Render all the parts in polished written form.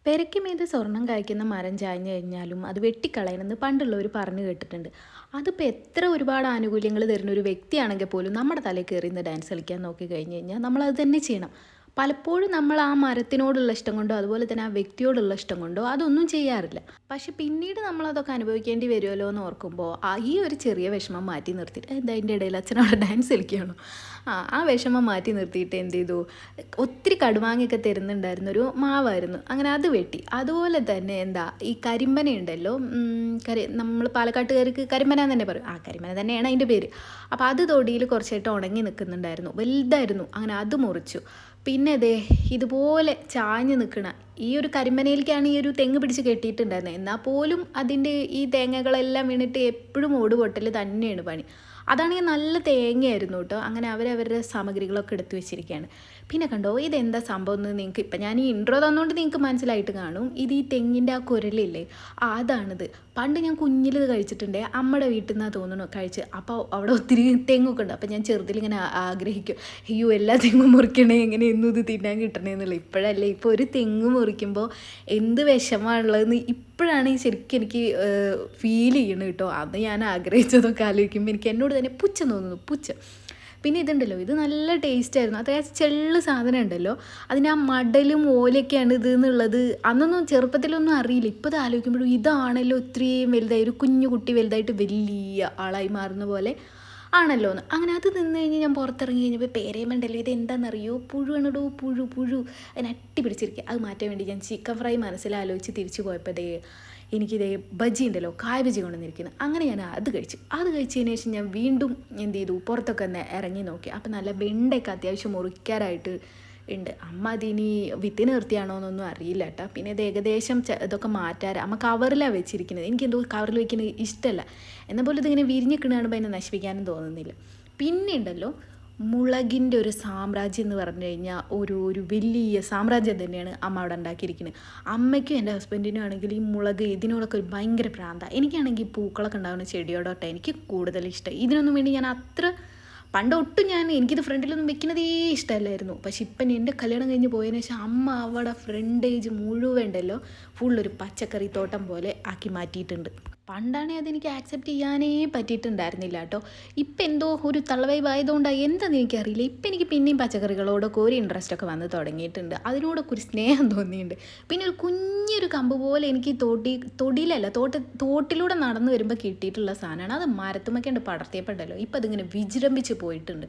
പെരയ്ക്ക് മീതെ സ്വർണം കായ്ക്കുന്ന മരം ചാഞ്ഞു കഴിഞ്ഞാലും അത് വെട്ടിക്കളയണമെന്ന് പണ്ടുള്ളവർ പറഞ്ഞു കേട്ടിട്ടുണ്ട്. അതിപ്പോൾ എത്ര ഒരുപാട് ആനുകൂല്യങ്ങൾ തരുന്ന ഒരു വ്യക്തിയാണെങ്കിൽ പോലും നമ്മുടെ തലയിൽ കയറി നിന്ന് ഡാൻസ് കളിക്കാൻ നോക്കി കഴിഞ്ഞ് കഴിഞ്ഞാൽ നമ്മളത് തന്നെ ചെയ്യണം. പലപ്പോഴും നമ്മൾ ആ മരത്തിനോടുള്ള ഇഷ്ടം കൊണ്ടോ അതുപോലെ തന്നെ ആ വ്യക്തിയോടുള്ള ഇഷ്ടം കൊണ്ടോ അതൊന്നും ചെയ്യാറില്ല. പക്ഷെ പിന്നീട് നമ്മളതൊക്കെ അനുഭവിക്കേണ്ടി വരുമല്ലോ എന്ന് ഓർക്കുമ്പോൾ ഈ ഒരു ചെറിയ വിഷമം മാറ്റി നിർത്തിയിട്ട് എന്താ അതിൻ്റെ ഇടയിൽ അച്ഛനവിടെ ഡാൻസ് കളിക്കുകയാണോ, ആ വിഷമം മാറ്റി നിർത്തിയിട്ട് എന്ത് ചെയ്തു, ഒത്തിരി കടുമാങ്ങയൊക്കെ തരുന്നുണ്ടായിരുന്നൊരു മാവായിരുന്നു, അങ്ങനെ അത് വെട്ടി. അതുപോലെ തന്നെ എന്താ ഈ കരിമ്പന ഉണ്ടല്ലോ, നമ്മൾ പാലക്കാട്ടുകാർക്ക് കരിമ്പന എന്ന് തന്നെ പറയും, ആ കരിമ്പന തന്നെയാണ് അതിൻ്റെ പേര്. അപ്പോൾ അത് തൊടിയിൽ കുറച്ചായിട്ട് ഉണങ്ങി നിൽക്കുന്നുണ്ടായിരുന്നു, വലുതായിരുന്നു, അങ്ങനെ അത് മുറിച്ചു. പിന്നെ ദേ ഇതുപോലെ ചാഞ്ഞ് നിൽക്കണ ഈ ഒരു കരിമ്പനയിലേക്കാണ് ഈ ഒരു തെങ്ങ് പിടിച്ച് കെട്ടിയിട്ടുണ്ടായിരുന്നത്. എന്നാൽ പോലും അതിൻ്റെ ഈ തേങ്ങകളെല്ലാം വീണിട്ട് എപ്പോഴും ഓട് പൊട്ടൽ തന്നെയാണ് പണി. അതാണെങ്കിൽ നല്ല തേങ്ങയായിരുന്നു കേട്ടോ. അങ്ങനെ അവരവരുടെ സാമഗ്രികളൊക്കെ എടുത്തു വെച്ചിരിക്കുകയാണ്. പിന്നെ കണ്ടോ ഇതെന്താ സംഭവം എന്ന് നിങ്ങൾക്ക് ഇപ്പം ഞാൻ ഈ ഇൻട്രോ തന്നുകൊണ്ട് നിങ്ങൾക്ക് മനസ്സിലായിട്ട് കാണും. ഇത് ഈ തെങ്ങിൻ്റെ ആ കുരലില്ലേ, അതാണിത്. പണ്ട് ഞാൻ കുഞ്ഞിൽ ഇത് കഴിച്ചിട്ടുണ്ട്, അമ്മയുടെ വീട്ടിൽ നിന്നാണ് തോന്നുന്നു കഴിച്ച്. അപ്പോൾ അവിടെ ഒത്തിരി തെങ്ങൊക്കെ ഉണ്ട്. അപ്പോൾ ഞാൻ ചെറുതിലിങ്ങനെ ആഗ്രഹിക്കും, അയ്യോ എല്ലാ തെങ്ങും മുറിക്കണേ, എങ്ങനെ എന്നും ഇത് തിന്നാൻ കിട്ടണേ എന്നുള്ള. ഇപ്പോഴല്ലേ, ഇപ്പോൾ ഒരു തെങ്ങ് മുറിക്കുമ്പോൾ എന്ത് വിഷമമുള്ളതെന്ന് ഇപ്പോഴാണ് ഈ ശരിക്കും എനിക്ക് ഫീൽ ചെയ്യണം കേട്ടോ. അന്ന് ഞാൻ ആഗ്രഹിച്ചതൊക്കെ ആലോചിക്കുമ്പോൾ എനിക്ക് എന്നോട് തന്നെ പുച്ഛം തോന്നുന്നു, പുച്ഛം. പിന്നെ ഇതുണ്ടല്ലോ, ഇത് നല്ല ടേസ്റ്റ് ആയിരുന്നു. അതായത് ചെള്ള് സാധനം ഉണ്ടല്ലോ, അതിന് ആ മടലും ഓലയൊക്കെയാണ് ഇത് എന്നുള്ളത് അന്നൊന്നും ചെറുപ്പത്തിലൊന്നും അറിയില്ല. ഇപ്പോൾ ഇത് ആലോചിക്കുമ്പോഴും ഇതാണല്ലോ ഇത്രയും വലുതായി, ഒരു കുഞ്ഞു കുട്ടി വലുതായിട്ട് വലിയ ആളായി മാറുന്ന പോലെ ആണല്ലോ എന്ന്. അങ്ങനെ അത് നിന്ന് കഴിഞ്ഞ് ഞാൻ പുറത്തിറങ്ങി കഴിഞ്ഞപ്പോൾ പേരേമണ്ടല്ലോ, ഇത് എന്താണെന്നറിയോ, പുഴുവാണിടോ, പുഴു അതിനെ അട്ടി പിടിച്ചിരിക്കുക. അത് മാറ്റാൻ വേണ്ടി ഞാൻ ചിക്കൻ ഫ്രൈ മനസ്സിലാലോചിച്ച് തിരിച്ചു പോയപ്പോൾ എനിക്കിതേ ബജി ഉണ്ടല്ലോ, കായ ബജി കൊണ്ടുവന്നിരിക്കുന്നത്. അങ്ങനെ ഞാൻ അത് കഴിച്ചതിന് ശേഷം ഞാൻ വീണ്ടും എന്ത് ചെയ്തു, പുറത്തൊക്കെ ഒന്ന് ഇറങ്ങി നോക്കി. അപ്പം നല്ല വെണ്ടയൊക്കെ അത്യാവശ്യം മുറിക്കാറായിട്ട് ഉണ്ട്. അമ്മ അതിനി വിത്തിന് നിർത്തിയാണോ എന്നൊന്നും അറിയില്ല കേട്ടോ. പിന്നെ ഇത് ഏകദേശം ഇതൊക്കെ മാറ്റാറ് അമ്മ കവറിലാണ് വെച്ചിരിക്കുന്നത്. എനിക്കെന്തോ കവറിൽ വെക്കുന്നത് ഇഷ്ടമല്ല. എന്നാൽ പോലും ഇതിങ്ങനെ വിരിഞ്ഞിക്കണ കാണുമ്പോൾ അതിനെ നശിപ്പിക്കാനും തോന്നുന്നില്ല. പിന്നെ ഉണ്ടല്ലോ, മുളകിൻ്റെ ഒരു സാമ്രാജ്യം എന്ന് പറഞ്ഞു കഴിഞ്ഞാൽ ഒരു വലിയ സാമ്രാജ്യം തന്നെയാണ് അമ്മ അവിടെ ഉണ്ടാക്കിയിരിക്കുന്നത്. അമ്മയ്ക്കും എൻ്റെ ഹസ്ബൻഡിനും ആണെങ്കിൽ ഈ മുളക് ഇതിനോടൊക്കെ ഒരു ഭയങ്കര പ്രാന്താണ്. എനിക്കാണെങ്കിൽ പൂക്കളൊക്കെ ഉണ്ടാകുന്ന ചെടിയോടൊട്ടെ എനിക്ക് കൂടുതൽ ഇഷ്ടം. ഇതിനൊന്നും വേണ്ടി ഞാൻ അത്ര പണ്ട് ഒട്ടും എനിക്കിത് ഫ്രണ്ടിലൊന്നും വെക്കുന്നതേ ഇഷ്ടമല്ലായിരുന്നു. പക്ഷെ ഇപ്പം എൻ്റെ കല്യാണം കഴിഞ്ഞ് പോയതിനു ശേഷം അമ്മ അവിടെ ഫ്രണ്ടേജ് മുഴുവൻ ഉണ്ടല്ലോ ഫുള്ളൊരു പച്ചക്കറി തോട്ടം പോലെ ആക്കി മാറ്റിയിട്ടുണ്ട്. പണ്ടാണെങ്കിൽ അതെനിക്ക് ആക്സെപ്റ്റ് ചെയ്യാനേ പറ്റിയിട്ടുണ്ടായിരുന്നില്ല കേട്ടോ. ഇപ്പം എന്തോ ഒരു തള്ളവൈബ് ആയതുകൊണ്ടാണ് എന്താണെന്ന് എനിക്കറിയില്ല. ഇപ്പം എനിക്ക് പിന്നെയും പച്ചക്കറികളോടൊക്കെ ഒരു ഇൻട്രസ്റ്റൊക്കെ വന്ന് തുടങ്ങിയിട്ടുണ്ട്. അതിനോടൊക്കെ ഒരു സ്നേഹം തോന്നിയിട്ടുണ്ട്. പിന്നെ ഒരു കുഞ്ഞൊരു കമ്പ് പോലെ എനിക്ക് തൊടിയിലല്ല തോട്ടിലൂടെ നടന്നു വരുമ്പോൾ കിട്ടിയിട്ടുള്ള സാധനമാണ്. അത് മരത്തുമ്മക്കേണ്ട് പടർത്തിയപ്പോണ്ടല്ലോ ഇപ്പം അതിങ്ങനെ വിജൃംഭിച്ച് പോയിട്ടുണ്ട്.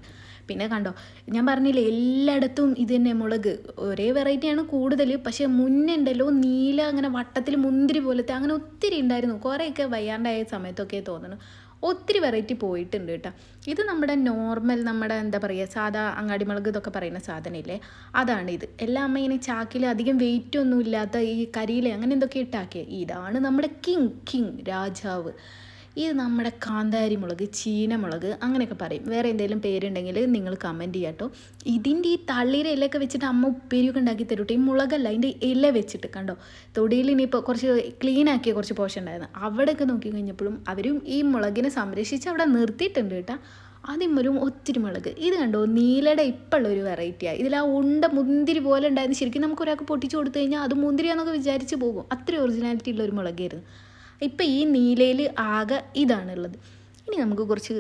പിന്നെ കണ്ടോ, ഞാൻ പറഞ്ഞില്ലേ എല്ലായിടത്തും ഇത് തന്നെ മുളക് ഒരേ വെറൈറ്റിയാണ് കൂടുതൽ. പക്ഷേ മുന്നേ ഉണ്ടല്ലോ നീല അങ്ങനെ വട്ടത്തിൽ മുന്തിരി പോലത്തെ അങ്ങനെ ഒത്തിരി ഉണ്ടായിരുന്നു. കുറേയൊക്കെ വയ്യാണ്ടായ സമയത്തൊക്കെ തോന്നുന്നു ഒത്തിരി വെറൈറ്റി പോയിട്ടുണ്ട് കേട്ടോ. ഇത് നമ്മുടെ നോർമൽ, നമ്മുടെ എന്താ പറയുക, സാധാ അങ്ങാടി മുളക് ഇതൊക്കെ പറയുന്ന സാധനമില്ലേ, അതാണിത്. എല്ലാം അമ്മ ഇങ്ങനെ ചാക്കിൽ അധികം വെയിറ്റ് ഒന്നും ഇല്ലാത്ത ഈ കരിയില അങ്ങനെ എന്തൊക്കെ ഇട്ടാക്കിയത്. ഇതാണ് നമ്മുടെ കിങ് രാജാവ്. ഇത് നമ്മുടെ കാന്താരി മുളക്, ചീനമുളക് അങ്ങനെയൊക്കെ പറയും. വേറെ എന്തെങ്കിലും പേരുണ്ടെങ്കിൽ നിങ്ങൾ കമൻറ്റ് ചെയ്യാം കേട്ടോ. ഇതിൻ്റെ ഈ തള്ളിയുടെ ഇലയൊക്കെ വെച്ചിട്ട് അമ്മ ഉപ്പേരിയൊക്കെ ഉണ്ടാക്കി തരും കേട്ടോ. ഈ മുളകല്ല, അതിൻ്റെ ഇല വെച്ചിട്ട് കണ്ടോ. തൊടിയിൽ ഇനിയിപ്പോൾ കുറച്ച് ക്ലീൻ ആക്കിയ കുറച്ച് പോഷൻ ഉണ്ടായിരുന്നു, അവിടെയൊക്കെ നോക്കി കഴിഞ്ഞപ്പോഴും അവരും ഈ മുളകിനെ സംരക്ഷിച്ച് അവിടെ നിർത്തിയിട്ടുണ്ട് കേട്ടോ. അതിമ്മലും ഒത്തിരി മുളക്. ഇത് കണ്ടോ, നീലയുടെ ഇപ്പോഴുള്ള ഒരു വെറൈറ്റിയാണ്. ഇതിൽ ആ ഉണ്ട മുന്തിരി പോലെ ഉണ്ടായിരുന്നു. ശരിക്കും നമുക്ക് ഒരാൾക്ക് പൊട്ടിച്ച് കൊടുത്തു കഴിഞ്ഞാൽ അത് മുന്തിരിയാന്നൊക്കെ വിചാരിച്ച് പോകും. അത്രയും ഒറിജിനാലിറ്റി ഉള്ള ഒരു മുളകായിരുന്നു. ഇപ്പം ഈ നീലയിൽ ആകെ ഇതാണുള്ളത്. ഇനി നമുക്ക് കുറച്ച്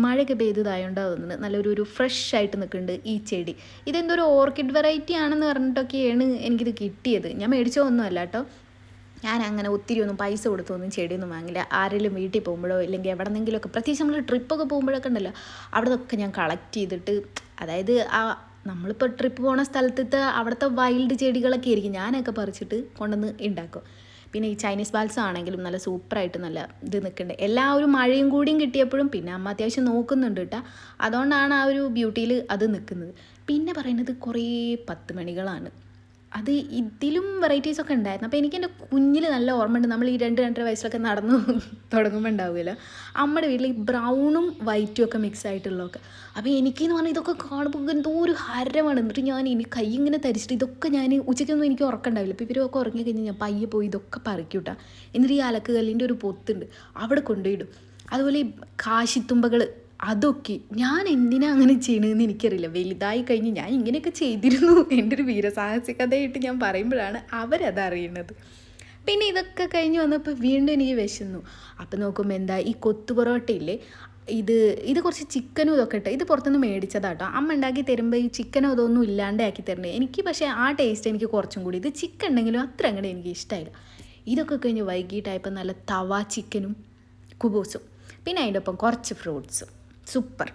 മഴയൊക്കെ പെയ്തതായോണ്ടാ തോന്നുന്നത് നല്ലൊരു ഫ്രഷ് ആയിട്ട് നിൽക്കുന്നുണ്ട് ഈ ചെടി. ഇതെന്തോ ഒരു ഓർക്കിഡ് വെറൈറ്റി ആണെന്ന് പറഞ്ഞിട്ടൊക്കെയാണ് എനിക്കിത് കിട്ടിയത്. ഞാൻ മേടിച്ചോ അല്ല കേട്ടോ. ഞാൻ അങ്ങനെ ഒത്തിരി ഒന്നും പൈസ കൊടുത്തൊന്നും ചെടിയൊന്നും വാങ്ങില്ല. ആരെങ്കിലും വീട്ടിൽ പോകുമ്പോഴോ ഇല്ലെങ്കിൽ എവിടെന്നെങ്കിലുമൊക്കെ, പ്രത്യേകിച്ച് നമ്മൾ ട്രിപ്പൊക്കെ പോകുമ്പോഴൊക്കെ ഉണ്ടല്ലോ, അവിടെ നിന്നൊക്കെ ഞാൻ കളക്ട് ചെയ്തിട്ട്, അതായത് നമ്മളിപ്പോൾ ട്രിപ്പ് പോണ സ്ഥലത്തെ അവിടുത്തെ വൈൽഡ് ചെടികളൊക്കെ ആയിരിക്കും ഞാനൊക്കെ പറിച്ചിട്ട് കൊണ്ടുവന്ന് ഉണ്ടാക്കും. പിന്നെ ഈ ചൈനീസ് ബാൽസ് ആണെങ്കിലും നല്ല സൂപ്പറായിട്ട് നല്ല ഇത് നിൽക്കുന്നുണ്ട്. ഒരു മഴയും കൂടിയും കിട്ടിയപ്പോഴും പിന്നെ അമ്മ അത്യാവശ്യം നോക്കുന്നുണ്ട് കേട്ടോ. അതുകൊണ്ടാണ് ആ ഒരു ബ്യൂട്ടിയിൽ അത് നിൽക്കുന്നത്. പിന്നെ പറയുന്നത് കുറേ 10 മണികളാണ്. അത് ഇതിലും വെറൈറ്റീസൊക്കെ ഉണ്ടായിരുന്നു. അപ്പോൾ എനിക്ക് എൻ്റെ കുഞ്ഞിൽ നല്ല ഓർമ്മയുണ്ട്. നമ്മൾ ഈ 2-2.5 വയസ്സിലൊക്കെ നടന്നു തുടങ്ങുമ്പോൾ ഉണ്ടാവുമല്ലോ, അമ്മയുടെ വീട്ടിൽ ഈ ബ്രൗണും വൈറ്റും ഒക്കെ മിക്സ് ആയിട്ടുള്ളതൊക്കെ. അപ്പോൾ എനിക്കെന്ന് പറഞ്ഞാൽ ഇതൊക്കെ കാണുമ്പോൾ എന്തോ ഒരു ഹരമാണ്. എന്നിട്ട് ഞാൻ കൈ ഇങ്ങനെ തരിച്ചിട്ട് ഇതൊക്കെ ഞാൻ ഉച്ചയ്ക്കൊന്നും എനിക്ക് ഉറക്കമുണ്ടാവില്ല. അപ്പോൾ ഇവരൊക്കെ ഉറങ്ങിക്കഴിഞ്ഞാൽ ഞാൻ പയ്യെ പോയി ഇതൊക്കെ പറിക്കൂട്ടാ. എന്നിട്ട് ഈ അലക്ക് കല്ലിൻ്റെ ഒരു പൊത്തുണ്ട്, അവിടെ കൊണ്ടുപോയിടും. അതുപോലെ ഈ കാശിത്തുമ്പകൾ അതൊക്കെ ഞാൻ എന്തിനാ അങ്ങനെ ചെയ്യണമെന്ന് എനിക്കറിയില്ല. വലുതായി കഴിഞ്ഞ് ഞാൻ ഇങ്ങനെയൊക്കെ ചെയ്തിരുന്നു എൻ്റെ ഒരു വീരസാഹസ കഥയായിട്ട് ഞാൻ പറയുമ്പോഴാണ് അവരതറിയുന്നത്. പിന്നെ ഇതൊക്കെ കഴിഞ്ഞ് വന്നപ്പോൾ വീണ്ടും എനിക്ക് വിശന്നു. അപ്പം നോക്കുമ്പോൾ എന്താ ഈ കൊത്തു പൊറോട്ടയില്ലേ, ഇത് കുറച്ച് ചിക്കനും ഇതൊക്കെ ഇട്ട് ഇത് പുറത്തുനിന്ന് മേടിച്ചതാട്ടോ. അമ്മ ഉണ്ടാക്കി തരുമ്പോൾ ഈ ചിക്കനോ അതൊന്നും ഇല്ലാണ്ട് ആക്കി തരണേ. എനിക്ക് പക്ഷേ ആ ടേസ്റ്റ് എനിക്ക് കുറച്ചും കൂടി, ഇത് ചിക്കൻ ഉണ്ടെങ്കിലും അത്ര അങ്ങോട്ട് എനിക്ക് ഇഷ്ടമായില്ല. ഇതൊക്കെ കഴിഞ്ഞ് വൈകിട്ടായപ്പോൾ നല്ല തവ ചിക്കനും കുബൂസും, പിന്നെ അതിൻ്റെ ഒപ്പം കുറച്ച് ഫ്രൂട്ട്സും. സൂപ്പർ.